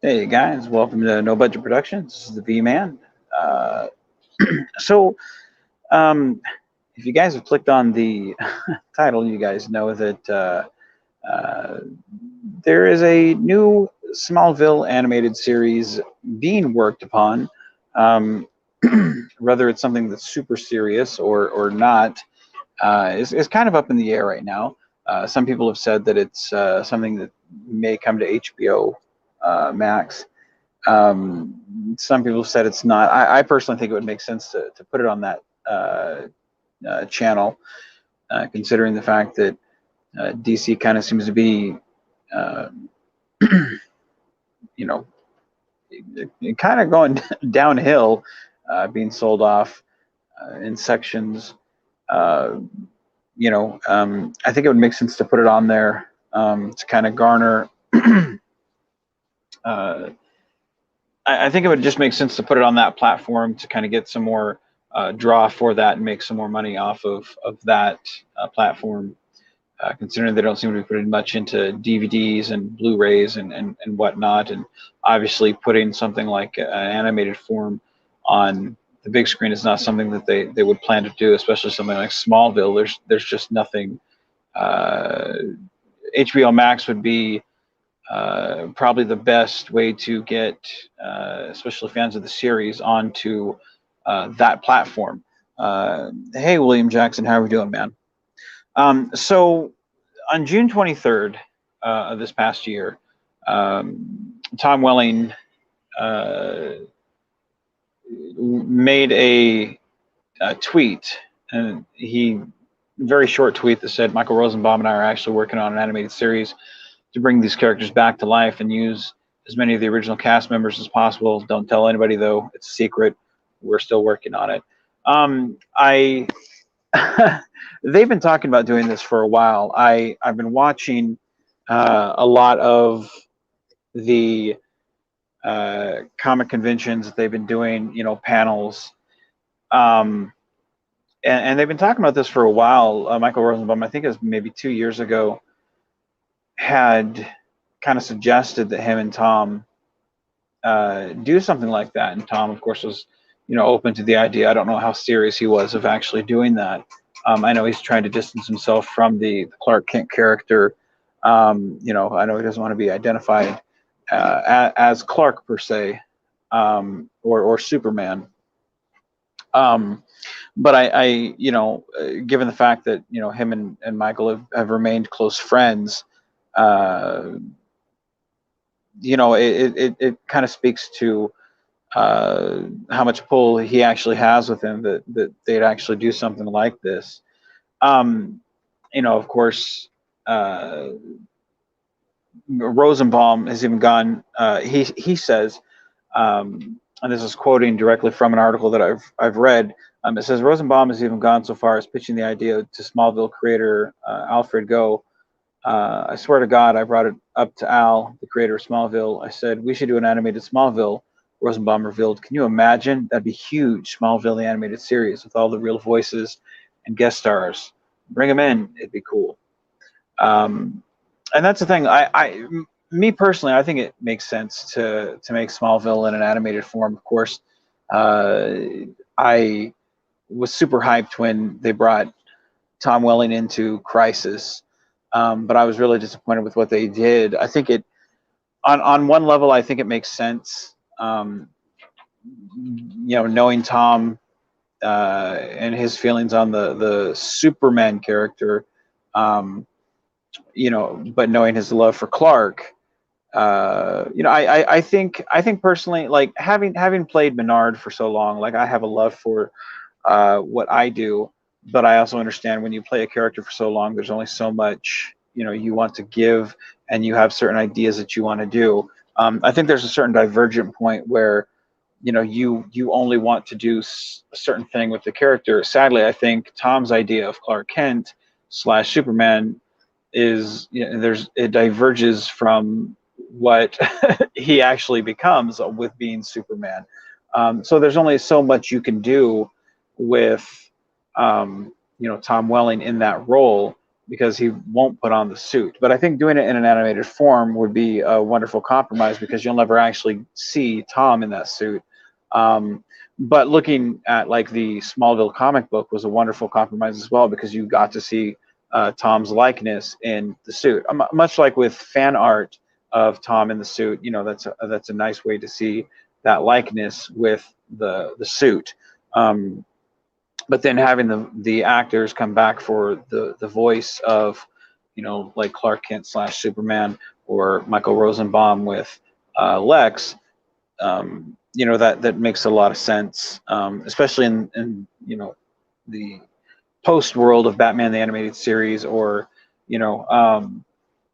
Hey guys, welcome to No Budget Productions. This is the V Man. Uh, so, um, if you guys have clicked on the title, you guys know that uh, there is a new Smallville animated series being worked upon. Um, Whether it's something that's super serious or not is kind of up in the air right now. Some people have said that it's something that may come to HBO Max. Some people said it's not. I personally think it would make sense to put it on that channel, considering the fact that DC kind of seems to be, uh, you know, kind of going downhill, being sold off in sections. Uh, I think it would make sense to put it on there to kind of garner. uh, I think it would just make sense to put it on that platform to kind of get some more draw for that and make some more money off of that platform. Considering they don't seem to be putting much into DVDs and Blu-rays and whatnot, and obviously putting something like an animated form on the big screen is not something that they would plan to do, especially something like Smallville. There's just nothing. Uh, HBO Max would be probably the best way to get, especially fans of the series, onto that platform. Hey, William Jackson, how are we doing, man? So on June 23rd of this past year, Tom Welling uh, made a tweet, and he very short tweet that said Michael Rosenbaum and I are actually working on an animated series to bring these characters back to life and use as many of the original cast members as possible. Don't tell anybody though; it's a secret. We're still working on it. I they've been talking about doing this for a while. I've been watching a lot of the comic conventions that they've been doing, panels, um, and they've been talking about this for a while. Michael Rosenbaum, I think it was maybe 2 years ago, had kind of suggested that him and Tom do something like that, and Tom, of course, was open to the idea. I don't know how serious he was of actually doing that. I know he's trying to distance himself from the Clark Kent character. I know he doesn't want to be identified as Clark per se, or Superman. Um, but given the fact that him and Michael have remained close friends, uh, it kind of speaks to how much pull he actually has with him that they'd actually do something like this. Um, of course, Rosenbaum has even gone. He says, and this is quoting directly from an article that I've read. It says Rosenbaum has even gone so far as pitching the idea to Smallville creator Alfred Go. I swear to God, I brought it up to Al, the creator of Smallville. I said we should do an animated Smallville. Rosenbaum revealed, "Can you imagine? That'd be huge. Smallville, the animated series, with all the real voices and guest stars. Bring them in. It'd be cool." Um, and that's the thing. Me personally, I think it makes sense to make Smallville in an animated form. Of course, uh, I was super hyped when they brought Tom Welling into Crisis, but I was really disappointed with what they did. I think it on one level, I think it makes sense. Knowing Tom and his feelings on the Superman character, but knowing his love for Clark, I think personally, like having played Menard for so long, like I have a love for what I do, but I also understand when you play a character for so long, there's only so much you want to give, and you have certain ideas that you want to do. I think there's a certain divergent point where you only want to do a certain thing with the character. Sadly, I think Tom's idea of Clark Kent slash Superman is it diverges from what he actually becomes with being Superman. So there's only so much you can do with Tom Welling in that role. because he won't put on the suit. But I think doing it in an animated form would be a wonderful compromise because you'll never actually see Tom in that suit. Um, but looking at like the Smallville comic book was a wonderful compromise as well because you got to see Tom's likeness in the suit. Much like with fan art of Tom in the suit, you know, that's a nice way to see that likeness with the suit. But then having the actors come back for the voice of, you know, like Clark Kent slash Superman or Michael Rosenbaum with Lex, you know, that makes a lot of sense, especially in you know the post world of Batman the Animated Series, or you know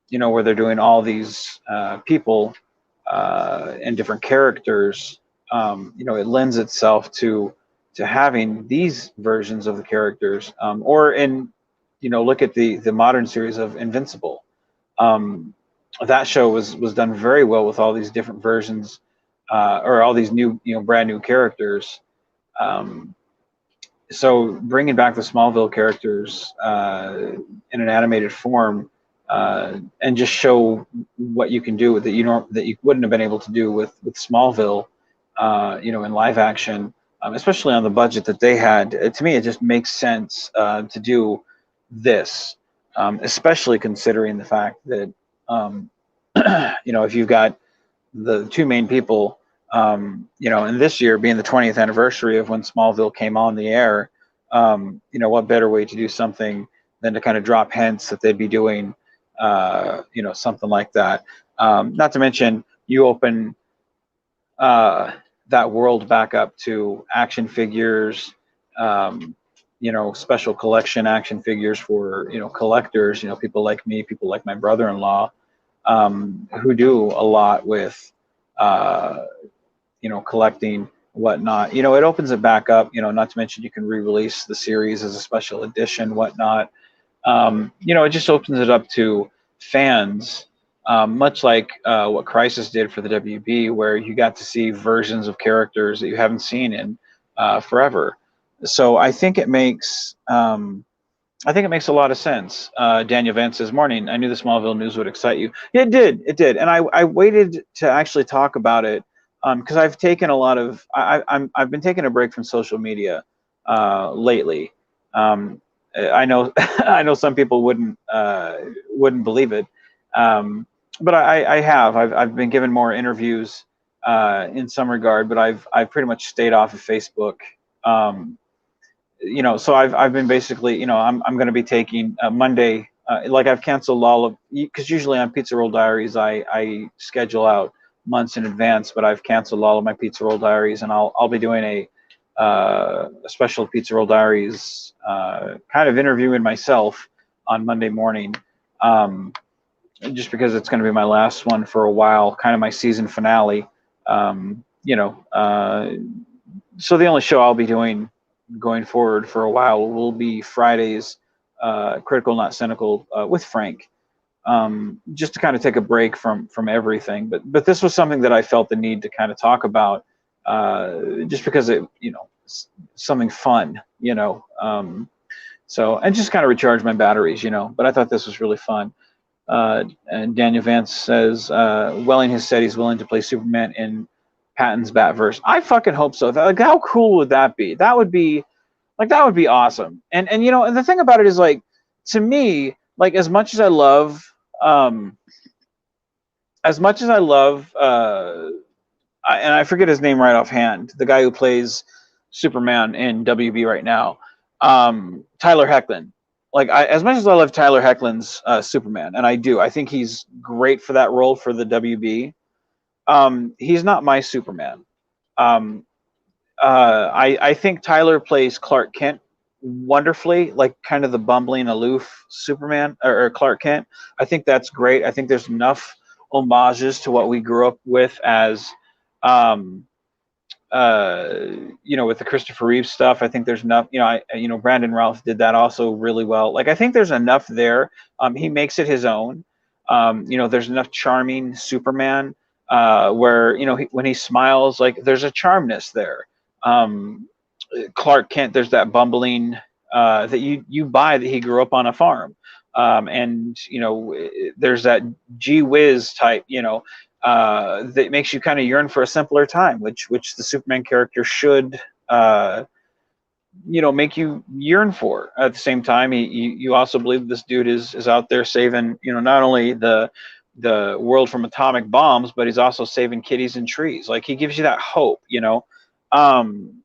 you know, where they're doing all these people and different characters. You know, it lends itself to having these versions of the characters, or in, you know, look at the modern series of Invincible. Um, that show was done very well with all these different versions, or all these new, you know, brand new characters. Um, so bringing back the Smallville characters in an animated form, and just show what you can do with it, you know, that you wouldn't have been able to do with Smallville, you know, in live action, especially on the budget that they had. To me, it just makes sense to do this, especially considering the fact that, um, you know, if you've got the two main people, you know, and this year being the 20th anniversary of when Smallville came on the air, you know, what better way to do something than to kind of drop hints that they'd be doing, you know, something like that. Not to mention, you open uh, that world back up to action figures, um, you know, special collection action figures for, you know, collectors, you know, people like me, people like my brother-in-law, who do a lot with, uh, you know, collecting whatnot. You know, it opens it back up. You know, not to mention you can re-release the series as a special edition, whatnot. You know, it just opens it up to fans, much like what Crisis did for the WB, where you got to see versions of characters that you haven't seen in forever. So I think it makes a lot of sense. Daniel Vance says, "Morning. I knew the Smallville news would excite you. Yeah, it did. It did. And I waited to actually talk about it because I've taken a lot of I've been taking a break from social media lately. I know I know some people wouldn't believe it, but I have. I've been given more interviews in some regard, but I've pretty much stayed off of Facebook. Um, you know, so I've been basically, you know, I'm going to be taking Monday, like I've canceled all of, because usually on Pizza Roll Diaries I schedule out months in advance, but I've canceled all of my Pizza Roll Diaries, and I'll be doing a special Pizza Roll Diaries kind of interviewing myself on Monday morning, just because it's going to be my last one for a while, kind of my season finale. You know, so the only show I'll be doing going forward for a while will be Fridays, Critical Not Cynical with Frank, just to kind of take a break from everything. But this was something that I felt the need to kind of talk about, just because it, you know, something fun, you know. So, and just kind of recharge my batteries, you know. But I thought this was really fun. And Daniel Vance says Welling has said he's willing to play Superman in Patton's Batverse. I fucking hope so. Like, how cool would that be? That would be like, that would be awesome. And you know, and the thing about it is, like, to me, like, um, as much as I love, and I forget his name right offhand, the guy who plays Superman in WB right now, Tyler Hoechlin. Like, as much as I love Tyler Hoechlin's Superman, and I do, I think he's great for that role for the WB. He's not my Superman. Um, I think Tyler plays Clark Kent wonderfully, like kind of the bumbling, aloof Superman, or Clark Kent. I think that's great. I think there's enough homages to what we grew up with as, um, uh, you know, with the Christopher Reeve stuff. I think there's enough. You know, you know, Brandon Routh did that also really well. Like, I think there's enough there. He makes it his own. You know, there's enough charming Superman where, you know, when he smiles, like, there's a charmness there. Um, Clark Kent, there's that bumbling that you buy, that he grew up on a farm. And there's that gee whiz type, that makes you kind of yearn for a simpler time, which the Superman character should, make you yearn for. At the same time, you also believe this dude is out there saving, not only the world from atomic bombs, but he's also saving kitties and trees. Like, he gives you that hope. Um,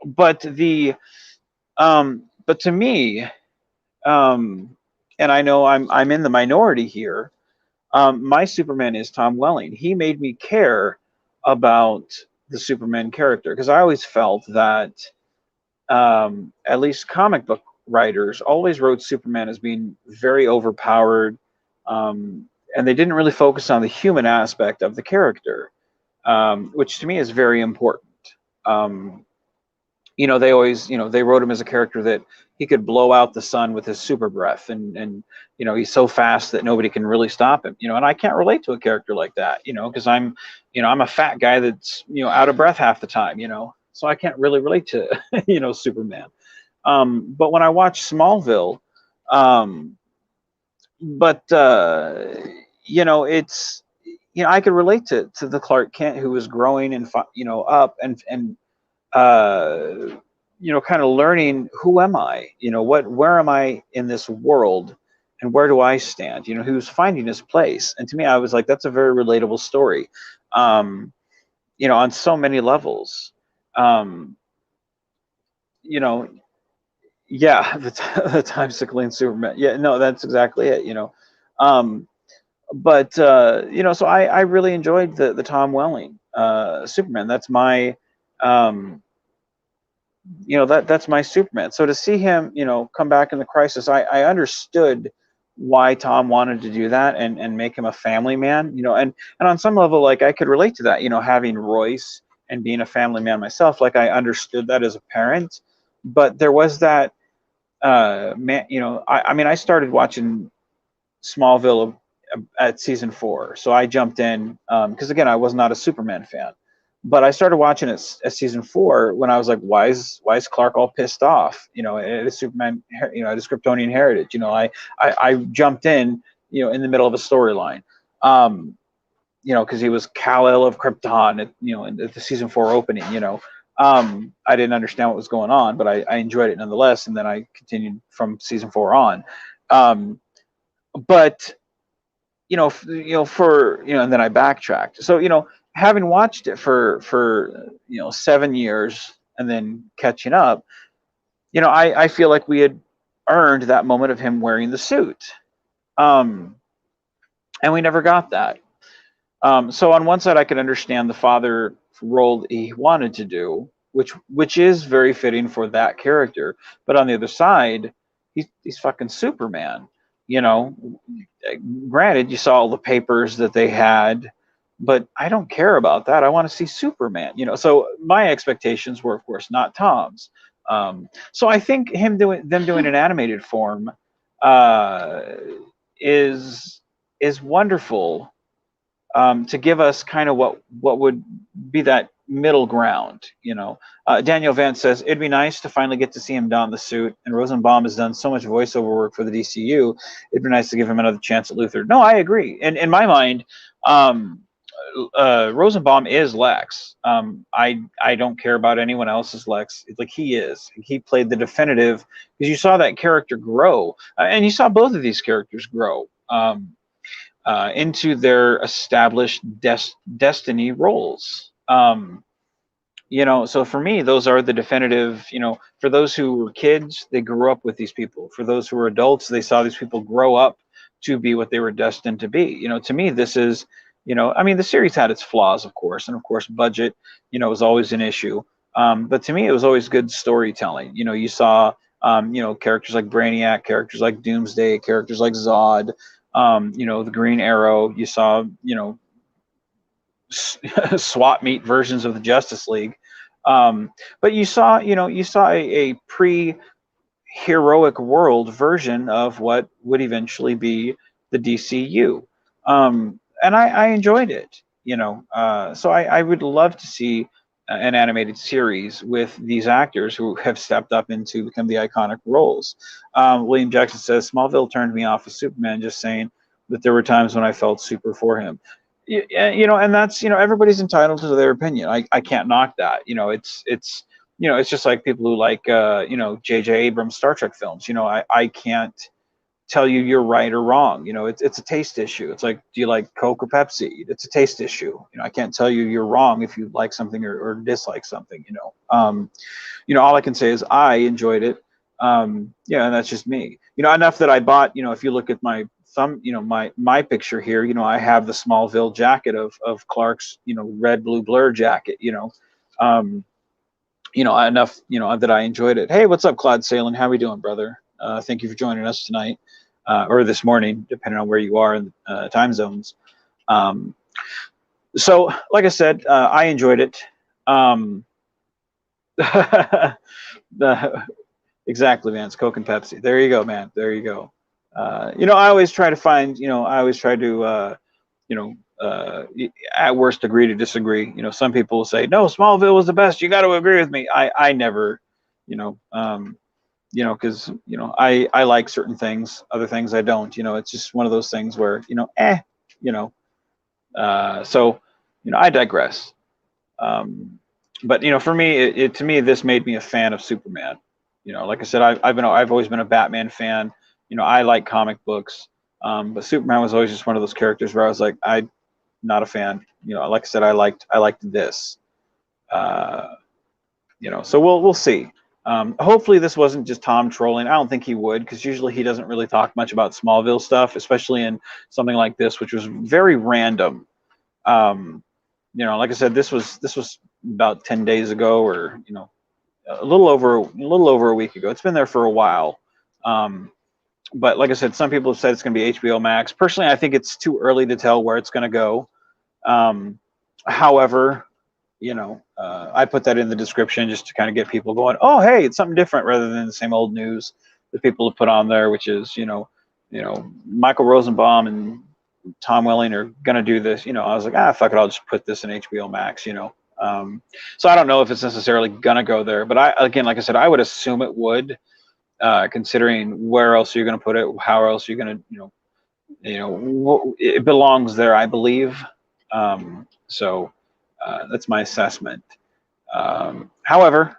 but the but to me, um, and I know I'm in the minority here. My Superman is Tom Welling. He made me care about the Superman character, because I always felt that, at least comic book writers always wrote Superman as being very overpowered, and they didn't really focus on the human aspect of the character, which to me is very important. Um, they always, they wrote him as a character that he could blow out the sun with his super breath, and he's so fast that nobody can really stop him. And I can't relate to a character like that, because I'm a fat guy that's out of breath half the time, so I can't really relate to Superman. But when I watch Smallville, um, but it's, I could relate to the Clark Kent who was growing and up, and uh, kind of learning, who am I? Where am I in this world, and where do I stand? He was finding his place, and to me, I was like, that's a very relatable story, on so many levels. Um, you know, yeah, the time cycling Superman. Yeah, no, that's exactly it. Um, but so I really enjoyed the Tom Welling Superman. That's my um, that's my Superman. So to see him, come back in the Crisis, I understood why Tom wanted to do that, and make him a family man, and on some level, like, I could relate to that, having Royce and being a family man myself, like, I understood that as a parent. But there was that, man, I mean, I started watching Smallville at season 4, so I jumped in, because again, I was not a Superman fan, but I started watching it at season 4 when I was like, why is Clark all pissed off? It is Superman, it is Kryptonian heritage. I jumped in the middle of a storyline, because he was Kal-El of Krypton, in the season 4 opening. I didn't understand what was going on, but I enjoyed it nonetheless, and then I continued from season 4 on. Um, but and then I backtracked. So having watched it for 7 years and then catching up, I feel like we had earned that moment of him wearing the suit, um, and we never got that. So on one side, I could understand the father role that he wanted to do, which is very fitting for that character. But on the other side, he's fucking Superman. You know, Granted, you saw all the papers that they had, but I don't care about that. I want to see Superman. So my expectations were, of course, not Tom's. So I think them doing an animated form, uh, is wonderful, to give us kind of what would be that middle ground. Daniel Vance says it'd be nice to finally get to see him don the suit, and Rosenbaum has done so much voiceover work for the DCU. It'd be nice to give him another chance at Luthor. No, I agree. And in my mind, um, Rosenbaum is Lex. I don't care about anyone else's Lex. It's like he is. He played the definitive, because you saw that character grow, and you saw both of these characters grow. Into their established destiny roles. So for me, those are the definitive. For those who were kids, they grew up with these people. For those who were adults, they saw these people grow up to be what they were destined to be. To me, this is, I mean, the series had its flaws, of course, and of course, budget, was always an issue. But to me, it was always good storytelling. You saw, characters like Brainiac, characters like Doomsday, characters like Zod, the Green Arrow. You saw, swap meet versions of the Justice League. But you saw a pre-heroic world version of what would eventually be the DCU. And I enjoyed it. So I would love to see an animated series with these actors who have stepped up into become the iconic roles. William Jackson says Smallville turned me off of Superman, just saying that there were times when I felt super for him. And that's, everybody's entitled to their opinion. I can't knock that. It's just like people who like J.J. Abrams Star Trek films. I can't tell you you're right or wrong. It's a taste issue. It's like, do you like Coke or Pepsi? It's a taste issue. I can't tell you you're wrong if you like something or dislike something. All I can say is I enjoyed it. Yeah, and that's just me. Enough that I bought. If you look at my thumb, my picture here. I have the Smallville jacket of Clark's, red, blue, blur jacket. Enough, that I enjoyed it. Hey, what's up, Claude Salen? How we doing, brother? Thank you for joining us tonight, or this morning, depending on where you are in time zones. So, like I said, I enjoyed it. Exactly, man. It's Coke and Pepsi. There you go, man. There you go. I always try to find, at worst agree to disagree. Some people will say, no, Smallville was the best. You got to agree with me. I never, because I like certain things, other things I don't. It's just one of those things where so I digress. But for me, to me, this made me a fan of Superman. Like I said, I've always been a Batman fan. I like comic books, but Superman was always just one of those characters where I was like, I'm not a fan. Like I said, I liked this. So we'll see. Hopefully this wasn't just Tom trolling. I don't think he would, because usually he doesn't really talk much about Smallville stuff, especially in something like this, which was very random. Like I said, this was about 10 days ago, or a little over a week ago. It's been there for a while. But like I said, some people have said it's going to be HBO Max. Personally, I think it's too early to tell where it's going to go. However, I put that in the description just to kind of get people going, oh, hey, it's something different rather than the same old news that people have put on there, which is, Michael Rosenbaum and Tom Welling are going to do this. I was like, fuck it, I'll just put this in HBO Max, So I don't know if it's necessarily going to go there, but like I said, I would assume it would, considering where else you're going to put it, how else you're going to, it belongs there, I believe. So that's my assessment. However,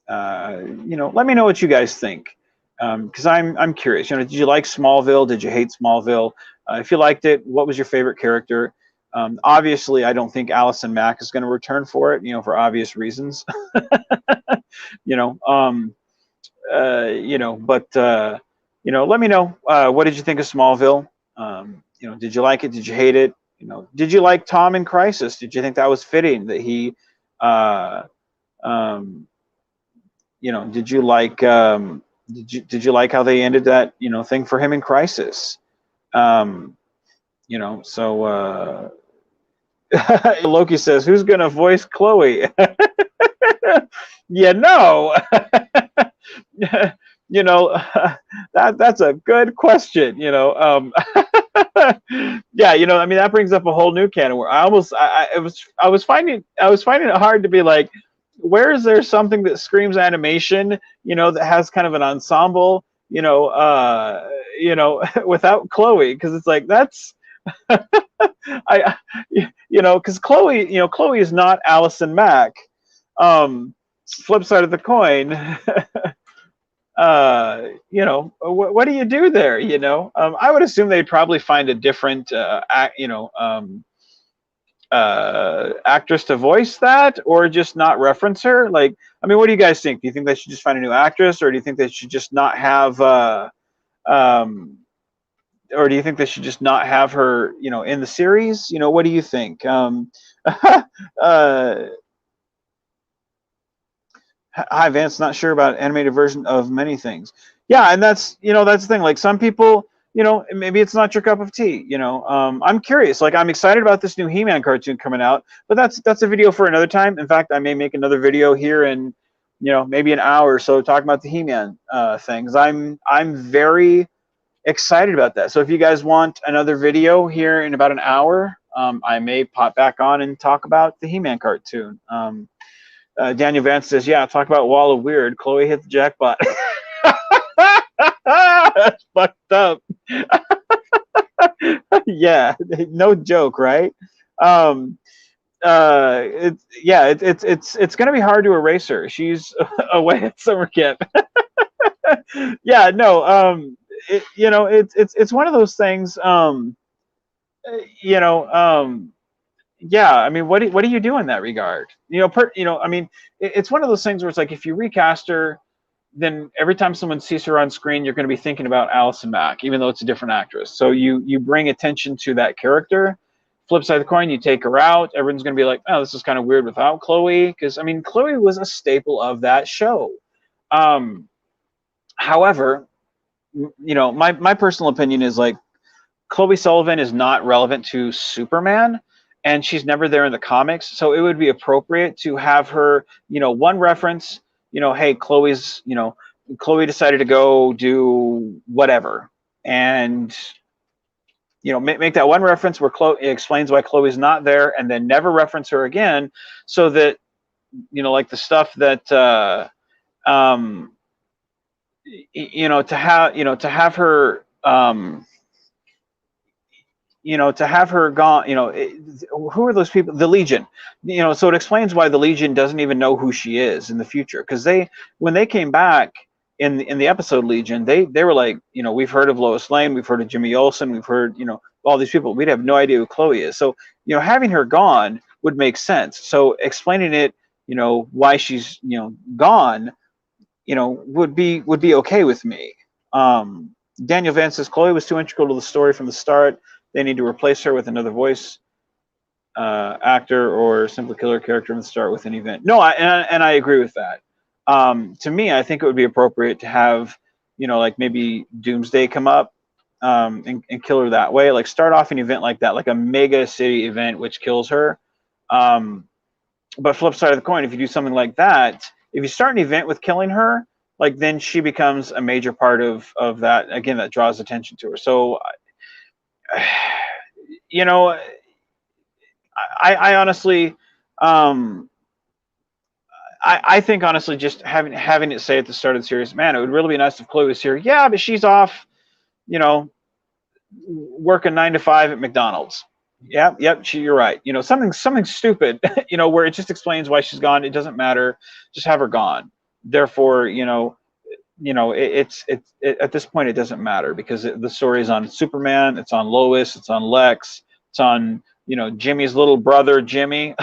let me know what you guys think, because I'm curious. Did you like Smallville? Did you hate Smallville? If you liked it, what was your favorite character? Obviously, I don't think Allison Mack is going to return for it, for obvious reasons. But let me know, what did you think of Smallville? Did you like it? Did you hate it? Did you like Tom in Crisis? Did you think that was fitting that he, did you like, did you like how they ended that, thing for him in Crisis? So Loki says, who's going to voice Chloe? That's a good question. Yeah, that brings up a whole new can of worms. I was finding it hard to be like, where is there something that screams animation, that has kind of an ensemble, without Chloe, because it's like that's because Chloe is not Allison Mack. Flip side of the coin, what do you do there? I would assume they'd probably find a different, actress to voice that, or just not reference her. Like, what do you guys think? Do you think they should just find a new actress, or do you think they should just not have, or do you think they should just not have her, in the series? What do you think? Hi, Vance. Not sure about animated version of many things. Yeah, and that's the thing. Like, some people, maybe it's not your cup of tea. I'm curious. Like, I'm excited about this new He-Man cartoon coming out, but that's a video for another time. In fact, I may make another video here in, maybe an hour or so talking about the He-Man things. I'm very excited about that. So if you guys want another video here in about an hour, I may pop back on and talk about the He-Man cartoon. Daniel Vance says, "Yeah, talk about wall of weird. Chloe hit the jackpot." That's fucked up. Yeah, no joke, right? Um, it's gonna be hard to erase her. She's away at summer camp. Yeah, no, it's one of those things. You know, yeah, I mean, what do you do in that regard? I mean, it's one of those things where it's like if you recast her, then every time someone sees her on screen, you're going to be thinking about Allison Mack, even though it's a different actress. So you bring attention to that character. Flip side of the coin, you take her out, everyone's going to be like, oh, this is kind of weird without Chloe, because I mean, Chloe was a staple of that show. Um, However, my personal opinion is like Chloe Sullivan is not relevant to Superman, and she's never there in the comics. So it would be appropriate to have her, one reference, hey, Chloe decided to go do whatever, and make that one reference where Chloe explains why Chloe's not there, and then never reference her again, so that like the stuff that um, to have her to have her gone, who are those people? The Legion, so it explains why the Legion doesn't even know who she is in the future. Because when they came back in the episode Legion, they were like, we've heard of Lois Lane, we've heard of Jimmy Olsen, we've heard, all these people. We'd have no idea who Chloe is. So, having her gone would make sense. So explaining it, why she's, gone, would be okay with me. Daniel Vance says Chloe was too integral to the story from the start. They need to replace her with another voice actor or simply kill her character from the start with an event. No, I agree with that. To me, I think it would be appropriate to have, like maybe Doomsday come up and kill her that way. Like start off an event like that, like a mega city event which kills her. But flip side of the coin, if you do something like that, if you start an event with killing her, like then she becomes a major part of that. Again, that draws attention to her. So, you know, I honestly, I think honestly, just having it say at the start of the series, man, it would really be nice if Chloe was here. Yeah, but she's off, you know, working 9 to 5 at McDonald's. Yep, you're right. Something stupid, where it just explains why she's gone. It doesn't matter. Just have her gone. Therefore, at this point it doesn't matter because the story is on Superman, it's on Lois, it's on Lex, it's on Jimmy's little brother Jimmy,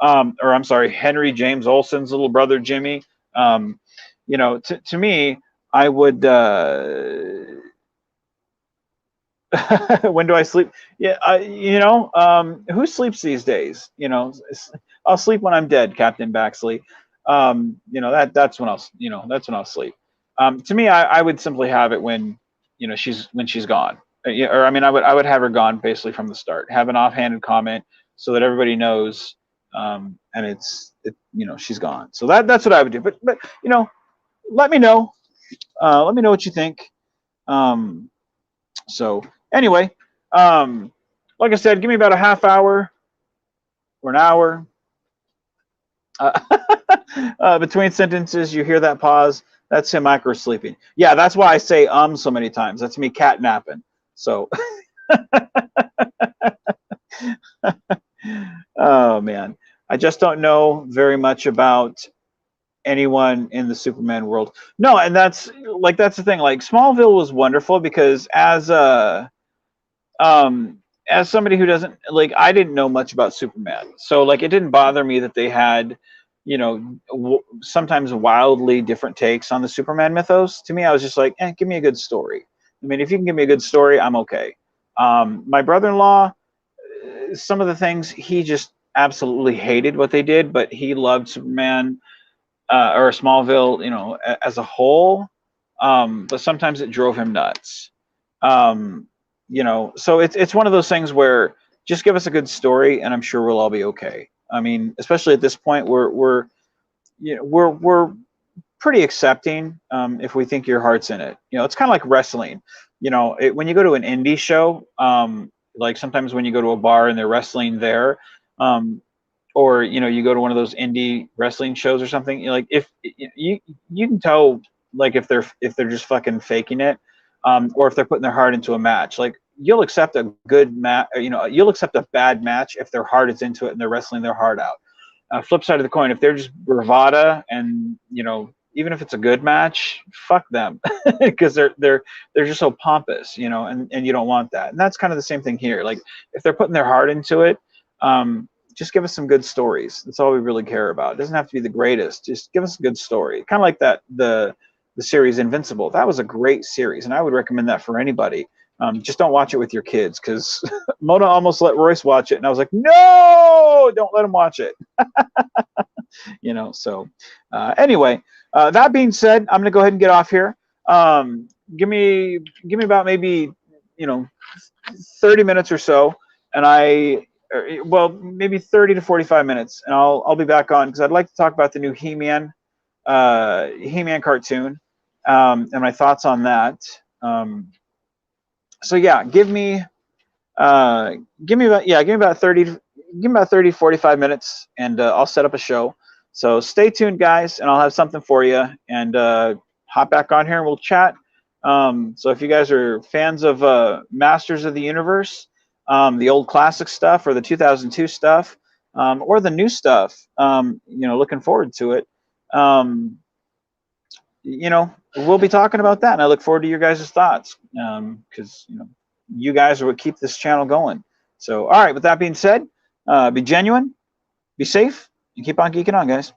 or I'm sorry, Henry James Olsen's little brother Jimmy. To me, I would. When do I sleep? Yeah, who sleeps these days? I'll sleep when I'm dead, Captain Baxley. That's when I'll sleep. To me, I would simply have it when she's gone. Or I mean, I would have her gone basically from the start. Have an offhanded comment so that everybody knows, and she's gone. So that's what I would do. But let me know. Let me know what you think. So anyway, like I said, give me about a half hour or an hour. Between sentences, you hear that pause. That's him micro sleeping. Yeah, that's why I say so many times. That's me cat napping. So, oh man, I just don't know very much about anyone in the Superman world. No, and that's the thing. Like Smallville was wonderful because as somebody who doesn't I didn't know much about Superman, so it didn't bother me that they had sometimes wildly different takes on the Superman mythos. To me, I was just like, give me a good story. I mean, if you can give me a good story, I'm okay. My brother-in-law, some of the things he just absolutely hated what they did, but he loved Superman or Smallville, as a whole. But sometimes it drove him nuts. So it's one of those things where just give us a good story, and I'm sure we'll all be okay. I mean, especially at this point, we're pretty accepting if we think your heart's in it. It's kind of like wrestling. When you go to an indie show, like sometimes when you go to a bar and they're wrestling there, or you go to one of those indie wrestling shows or something, like if you can tell, like if they're just fucking faking it, or if they're putting their heart into a match. Like you'll accept a good match, you'll accept a bad match if their heart is into it and they're wrestling their heart out. Flip side of the coin, if they're just bravada and even if it's a good match, fuck them, because they're just so pompous, and you don't want that. And that's kind of the same thing here. Like if they're putting their heart into it, just give us some good stories. That's all we really care about. It doesn't have to be the greatest. Just give us a good story. Kind of like that the series Invincible. That was a great series, and I would recommend that for anybody. Just don't watch it with your kids, because Mona almost let Royce watch it, and I was like, no, don't let him watch it. So anyway, that being said, I'm gonna go ahead and get off here. Give me about maybe 30 minutes or so, and well, maybe 30 to 45 minutes, and I'll be back on, because I'd like to talk about the new He-Man cartoon, and my thoughts on that. So yeah, give me about 30 to 45 minutes, and I'll set up a show. So stay tuned, guys, and I'll have something for you, and hop back on here and we'll chat. So if you guys are fans of Masters of the Universe, the old classic stuff, or the 2002 stuff, or the new stuff, looking forward to it. We'll be talking about that, and I look forward to your guys' thoughts, because you guys are what keep this channel going. So, all right, with that being said, be genuine, be safe, and keep on geeking on, guys.